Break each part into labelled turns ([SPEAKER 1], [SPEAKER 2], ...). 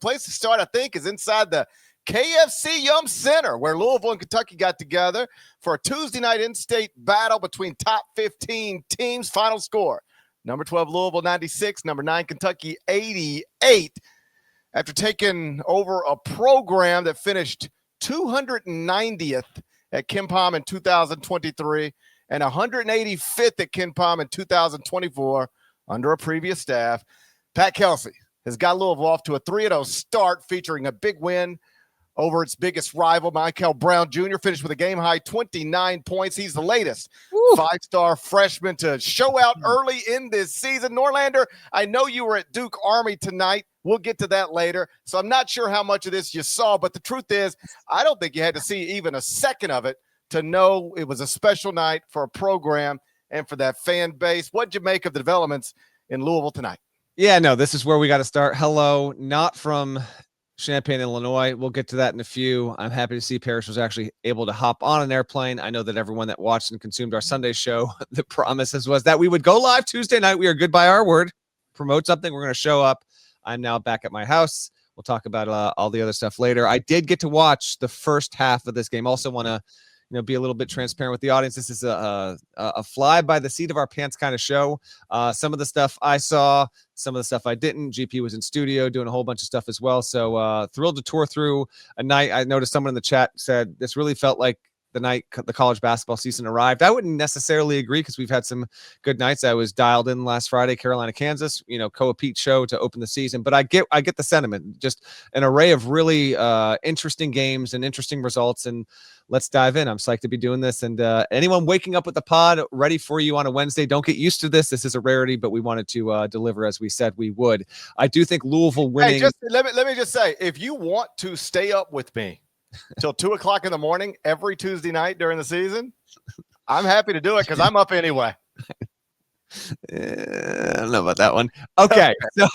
[SPEAKER 1] place to start, I think, is inside the KFC Yum Center, where Louisville and Kentucky got together for a Tuesday night in-state battle between top 15 teams. Final score, number 12 Louisville 96, number 9 Kentucky 88. After taking over a program that finished 290th at KenPom in 2023 and 185th at KenPom in 2024 under a previous staff, Pat Kelsey has got Louisville off to a 3-0 start, featuring a big win over its biggest rival. Mikel Brown Jr. finished with a game-high 29 points. He's the latest five-star freshman to show out early in this season. Norlander, I know you were at Duke Army tonight. We'll get to that later. So I'm not sure how much of this you saw, but the truth is, I don't think you had to see even a second of it to know it was a special night for a program and for that fan base. What'd you make of the developments in Louisville tonight?
[SPEAKER 2] Yeah, no, this is where we got to start. Hello, not from Champaign, Illinois. We'll get to that in a few. I'm happy to see Parrish was actually able to hop on an airplane. I know that everyone that watched and consumed our Sunday show, the promises was that we would go live Tuesday night. We are good by our word. Promote something. We're going to show up. I'm now back at my house. We'll talk about all the other stuff later. I did get to watch the first half of this game. Also want to be a little bit transparent with the audience. This is a fly by the seat of our pants kind of show. Some of the stuff I saw, some of the stuff I didn't. GP was in studio doing a whole bunch of stuff as well. So thrilled to tour through a night. I noticed someone in the chat said this really felt like the night the college basketball season arrived. I wouldn't necessarily agree because we've had some good nights. I was dialed in last Friday, Carolina, Kansas, Koa Pete show to open the season. But I get the sentiment. Just an array of really interesting games and interesting results. And let's dive in. I'm psyched to be doing this. And anyone waking up with the pod ready for you on a Wednesday, don't get used to this. This is a rarity, but we wanted to deliver as we said we would. I do think Louisville winning.
[SPEAKER 1] Hey, let me just say, if you want to stay up with me till 2:00 in the morning every Tuesday night during the season, I'm happy to do it because I'm up anyway.
[SPEAKER 2] I don't know about that one. Okay, so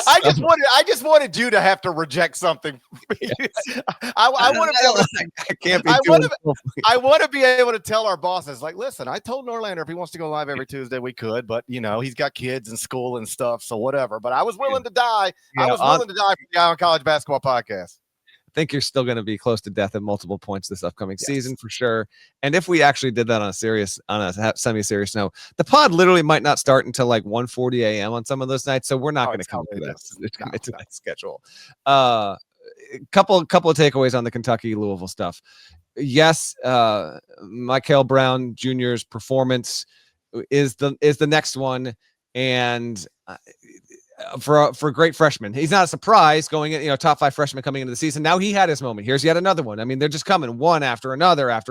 [SPEAKER 1] I just wanted you to have to reject something. I want to be able to tell our bosses, like, listen, I told Norlander if he wants to go live every Tuesday, we could, but he's got kids and school and stuff, so whatever. But I was willing to die. I was willing to die for the Eye on College Basketball podcast.
[SPEAKER 2] I think you're still going to be close to death at multiple points this upcoming season for sure. And if we actually did that on a semi-serious note, the pod literally might not start until like 1:40 a.m. on some of those nights. So we're not going to commit to that schedule. Couple of takeaways on the Kentucky Louisville stuff. Yes, Mikel Brown Jr.'s performance is the next one, and for a great freshman, he's not a surprise going in, top 5 freshman coming into the season. Now he had his moment. Here's yet another one. I mean, they're just coming one after another. And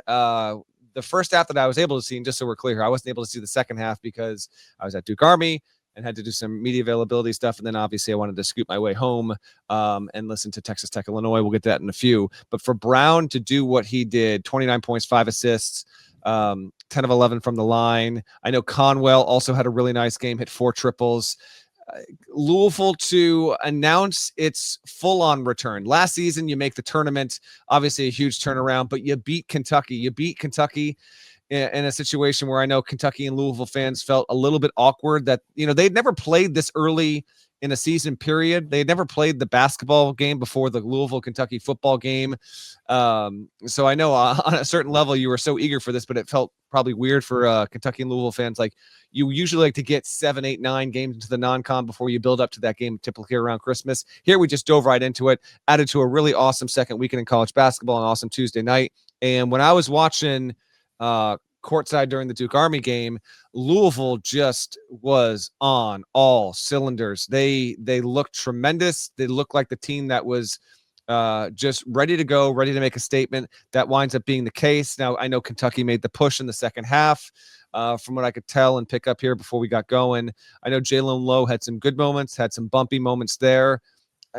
[SPEAKER 2] the first half that I was able to see, and just so we're clear here, I wasn't able to see the second half because I was at Duke Army and had to do some media availability stuff. And then obviously I wanted to scoot my way home and listen to Texas Tech, Illinois. We'll get to that in a few. But for Brown to do what he did, 29 points, 5 assists, 10 of 11 from the line. I know Conwell also had a really nice game, hit 4 triples. Louisville to announce its full-on return. Last season, you make the tournament, obviously a huge turnaround, but you beat Kentucky. You beat Kentucky in a situation where I know Kentucky and Louisville fans felt a little bit awkward that, they'd never played this early in a season period. They had never played the basketball game before the Louisville-Kentucky football game. So I know on a certain level you were so eager for this, but it felt probably weird for Kentucky and Louisville fans. Like, you usually like to get 7, 8, 9 games into the non-con before you build up to that game, typically around Christmas. Here we just dove right into it, added to a really awesome second weekend in college basketball, an awesome Tuesday night. And when I was watching courtside during the Duke Army game, Louisville just was on all cylinders. They looked tremendous. They looked like the team that was just ready to go, ready to make a statement. That winds up being the case. Now, I know Kentucky made the push in the second half, from what I could tell and pick up here before we got going. I know Jalen Lowe had some good moments, had some bumpy moments there.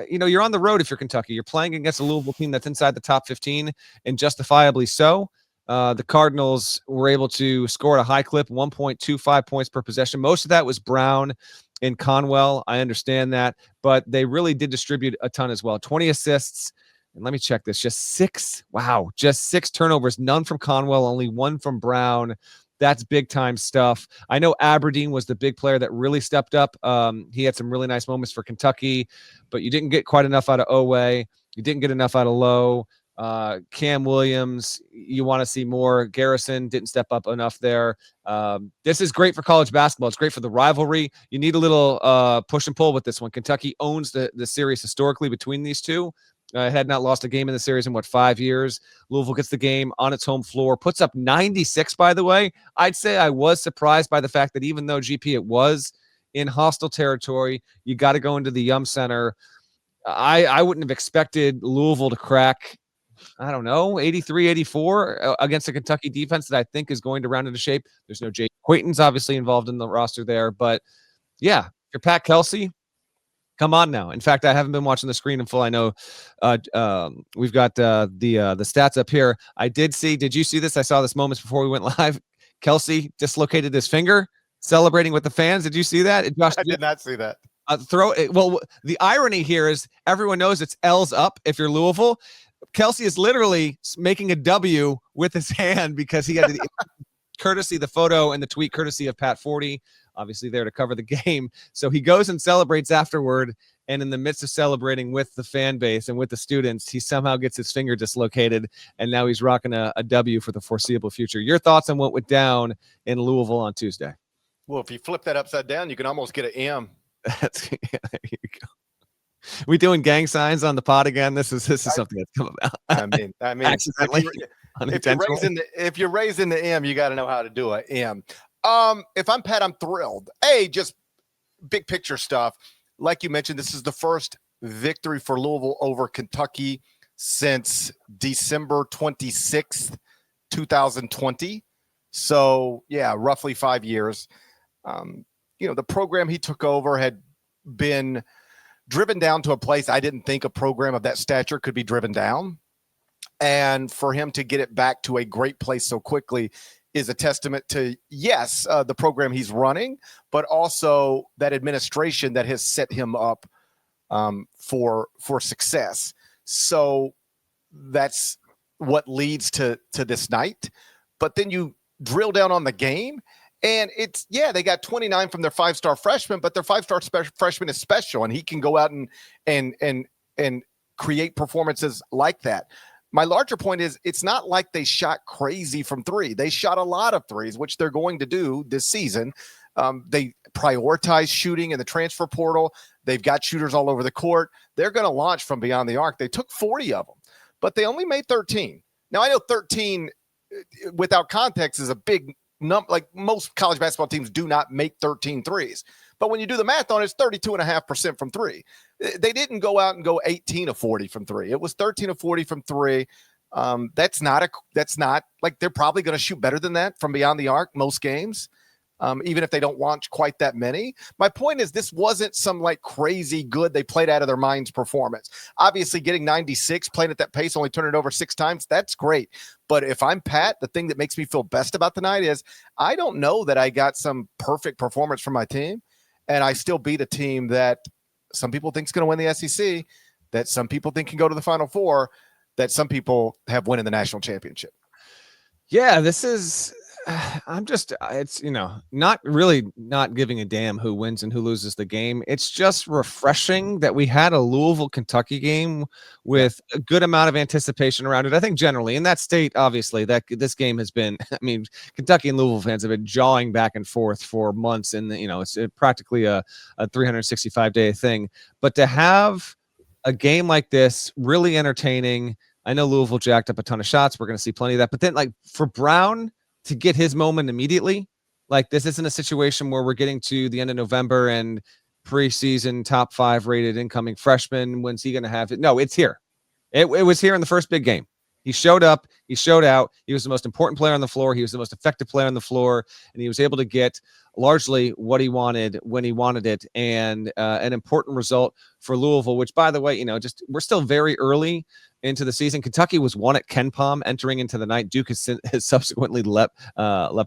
[SPEAKER 2] You're on the road if you're Kentucky. You're playing against a Louisville team that's inside the top 15, and justifiably so. The Cardinals were able to score at a high clip, 1.25 points per possession. Most of that was Brown and Conwell. I understand that, but they really did distribute a ton as well. 20 assists. And let me check this. Just 6 turnovers, none from Conwell, only 1 from Brown. That's big time stuff. I know Aberdeen was the big player that really stepped up. He had some really nice moments for Kentucky, but you didn't get quite enough out of Oweh. You didn't get enough out of Lowe. Cam Williams, you want to see more. Garrison didn't step up enough there. This is great for college basketball. It's great for the rivalry. You need a little push and pull with this one. Kentucky owns the series historically between these two. Had not lost a game in the series in 5 years. Louisville gets the game on its home floor, puts up 96, by the way. I'd say I was surprised by the fact that even though GP it was in hostile territory, you got to go into the Yum Center. I wouldn't have expected Louisville to crack, I don't know, 83, 84 against a Kentucky defense that I think is going to round into shape. There's no Jay Quayton's obviously involved in the roster there, but yeah, if you're Pat Kelsey, come on now. In fact, I haven't been watching the screen in full. I know we've got the stats up here. Did you see this? I saw this moments before we went live. Kelsey dislocated his finger celebrating with the fans. Did you see that?
[SPEAKER 1] I did not see that.
[SPEAKER 2] Well, the irony here is everyone knows it's L's up if you're Louisville. Kelsey is literally making a W with his hand because he had to courtesy the photo and the tweet courtesy of Pat 40, obviously there to cover the game. So he goes and celebrates afterward, and in the midst of celebrating with the fan base and with the students, he somehow gets his finger dislocated, and now he's rocking a W for the foreseeable future. Your thoughts on what went down in Louisville on Tuesday?
[SPEAKER 1] Well, if you flip that upside down, you can almost get an M.
[SPEAKER 2] There you go. We doing gang signs on the pod again? This is something that's come about.
[SPEAKER 1] I mean,
[SPEAKER 2] accidentally.
[SPEAKER 1] If you're raising the M, you got to know how to do an M. If I'm Pat, I'm thrilled. Just big picture stuff. Like you mentioned, this is the first victory for Louisville over Kentucky since December 26th, 2020. So yeah, roughly 5 years. The program he took over had been driven down to a place I didn't think a program of that stature could be driven down. And for him to get it back to a great place so quickly is a testament to, yes, the program he's running, but also that administration that has set him up for success. So that's what leads to this night. But then you drill down on the game, and they got 29 from their 5-star freshman, but their 5-star freshman is special, and he can go out and create performances like that. My larger point is it's not like they shot crazy from three. They shot a lot of threes, which they're going to do this season. They prioritize shooting in the transfer portal. They've got shooters all over the court. They're going to launch from beyond the arc. They took 40 of them, but they only made 13. Now, I know 13 without context is a big number. Like most college basketball teams do not make 13 threes. But when you do the math on it, it's 32.5% from three. They didn't go out and go 18 of 40 from three. It was 13 of 40 from three. That's not like they're probably going to shoot better than that from beyond the arc most games, even if they don't launch quite that many. My point is this wasn't some like crazy good, they played out of their minds performance. Obviously getting 96, playing at that pace, only turning it over 6 times, that's great. But if I'm Pat, the thing that makes me feel best about the night is I don't know that I got some perfect performance from my team, and I still beat a team that some people think is going to win the SEC, that some people think can go to the Final Four, that some people have won in the national championship.
[SPEAKER 2] Yeah, this is it's not giving a damn who wins and who loses the game. It's just refreshing that we had a Louisville Kentucky game with a good amount of anticipation around it. I think generally in that state, obviously, that this game has been, Kentucky and Louisville fans have been jawing back and forth for months, and it's practically a 365-day thing. But to have a game like this, really entertaining. I know Louisville jacked up a ton of shots. We're going to see plenty of that. But then, like, for Brown to get his moment immediately, like, this isn't a situation where we're getting to the end of November and preseason top 5 rated incoming freshman. When's he going to have it? No, it's here. It was here in the first big game. He showed up. He showed out. He was the most important player on the floor. He was the most effective player on the floor, and he was able to get largely what he wanted when he wanted it, and an important result for Louisville, which, by the way, we're still very early into the season. Kentucky was one at KenPom entering into the night. Duke has subsequently leapt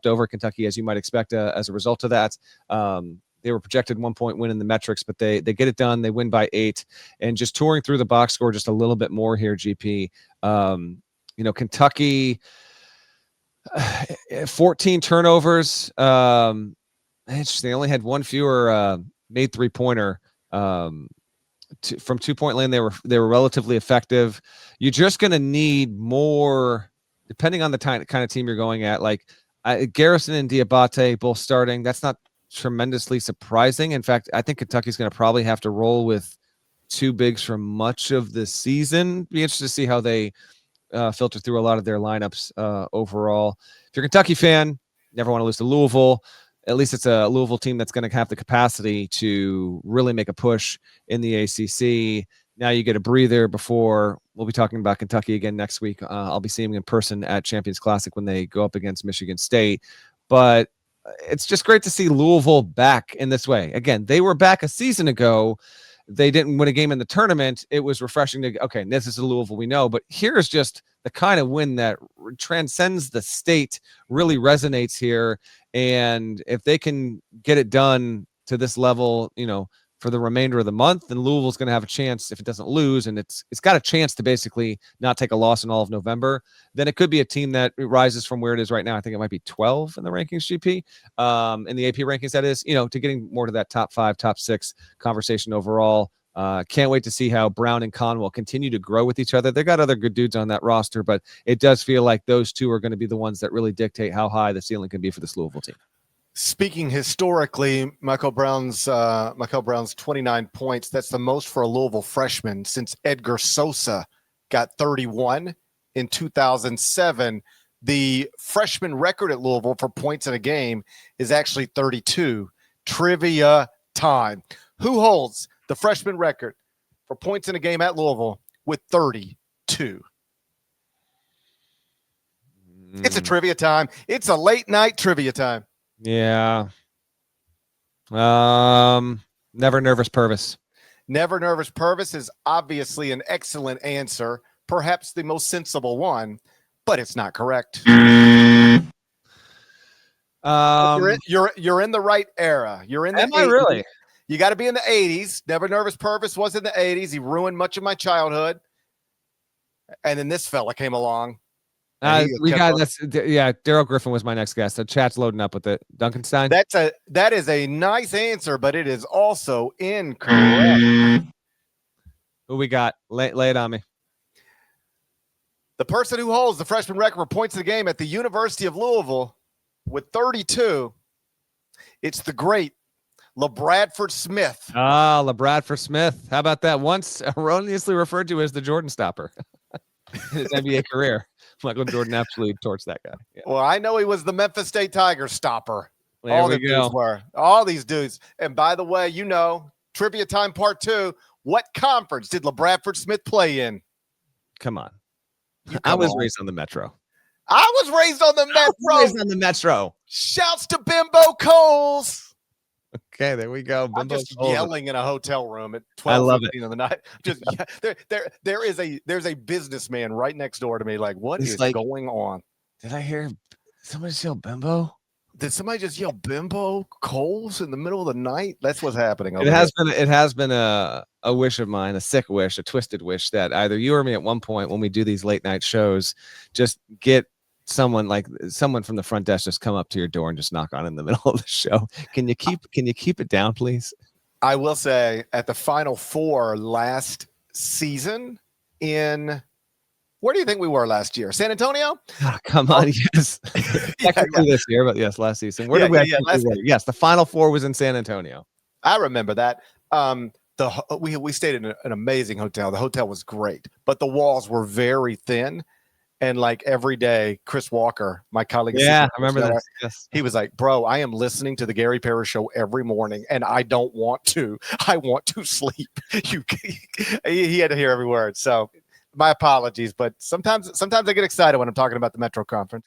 [SPEAKER 2] over Kentucky, as you might expect, as a result of that. They were projected 1-point win in the metrics, but they get it done. They win by 8, and just touring through the box score just a little bit more here, GP. Kentucky, 14 turnovers. Interesting. They only had one fewer made 3-pointer. From 2-point land, they were relatively effective. You're just going to need more, depending on the kind of team you're going at. Like Garrison and Diabate both starting. That's not tremendously surprising. In fact, I think Kentucky's going to probably have to roll with 2 bigs for much of the season. Be interested to see how they filter through a lot of their lineups overall. If you're a Kentucky fan, never want to lose to Louisville. At least it's a Louisville team that's going to have the capacity to really make a push in the ACC. Now you get a breather before we'll be talking about Kentucky again next week. I'll be seeing them in person at Champions Classic when they go up against Michigan State. But it's just great to see Louisville back in this way. Again, they were back a season ago. They didn't win a game in the tournament. It was refreshing to, okay, this is the Louisville we know, but here's just the kind of win that transcends the state, really resonates here. And if they can get it done to this level, for the remainder of the month, then Louisville's going to have a chance if it doesn't lose, and it's got a chance to basically not take a loss in all of November. Then it could be a team that rises from where it is right now. I think it might be 12 in the rankings, GP, in the AP rankings, that is, to getting more to that top 5, top 6 conversation overall. Can't wait to see how Brown and Conwell continue to grow with each other. They got other good dudes on that roster, but it does feel like those two are going to be the ones that really dictate how high the ceiling can be for this Louisville team.
[SPEAKER 1] Speaking historically, Mikel Brown's 29 points. That's the most for a Louisville freshman since Edgar Sosa got 31 in 2007. The freshman record at Louisville for points in a game is actually 32. Trivia time. Who holds the freshman record for points in a game at Louisville with 32? It's a trivia time. It's a late night trivia time.
[SPEAKER 2] Yeah. Never Nervous Purvis.
[SPEAKER 1] Never Nervous Purvis is obviously an excellent answer, perhaps the most sensible one, but it's not correct. You're in the right era. You're in the 80s.
[SPEAKER 2] I really?
[SPEAKER 1] You got to be in the 80s. Never Nervous Purvis was in the 80s. He ruined much of my childhood. And then this fella came along. Daryl Griffin was my next guest. The chat's loading up with it. Duncanstein. That is a nice answer, but it is also incorrect.
[SPEAKER 2] Who we got? Lay it on me.
[SPEAKER 1] The person who holds the freshman record for points in the game at the University of Louisville with 32, it's the great LaBradford Smith.
[SPEAKER 2] LaBradford Smith. How about that? Once erroneously referred to as the Jordan Stopper. His NBA career. Michael Jordan absolutely torched that guy. Yeah.
[SPEAKER 1] Well, I know he was the Memphis State Tigers stopper.
[SPEAKER 2] All
[SPEAKER 1] these dudes. And by the way, trivia time part 2. What conference did LaBradford Smith play in?
[SPEAKER 2] Come on. I was raised on the Metro.
[SPEAKER 1] I was raised on the Metro. Shouts to Bimbo Coles.
[SPEAKER 2] Okay, there we go.
[SPEAKER 1] I'm just yelling in a hotel room at 12:15 in the night. Just there's a businessman right next door to me. Like, what is going on?
[SPEAKER 2] Did I hear somebody yell Bimbo?
[SPEAKER 1] Did somebody just yell Bimbo Coles in the middle of the night? That's what's happening.
[SPEAKER 2] It has been a wish of mine, a sick wish, a twisted wish that either you or me at one point when we do these late night shows, just get someone from the front desk just come up to your door and just knock on in the middle of the show. Can you keep it down, please?
[SPEAKER 1] I will say at the Final Four last season where do you think we were last year? San Antonio?
[SPEAKER 2] Oh, come on, yes. Technically this year, but yes, last season. Where did we? Yes, the Final Four was in San Antonio.
[SPEAKER 1] I remember that. We stayed in an amazing hotel. The hotel was great, but the walls were very thin. And like every day, Chris Walker, my colleague,
[SPEAKER 2] I remember that. Yes.
[SPEAKER 1] He was like, "Bro, I am listening to the Gary Parrish show every morning, and I don't want to. I want to sleep." He had to hear every word. So, my apologies, but sometimes I get excited when I'm talking about the Metro Conference.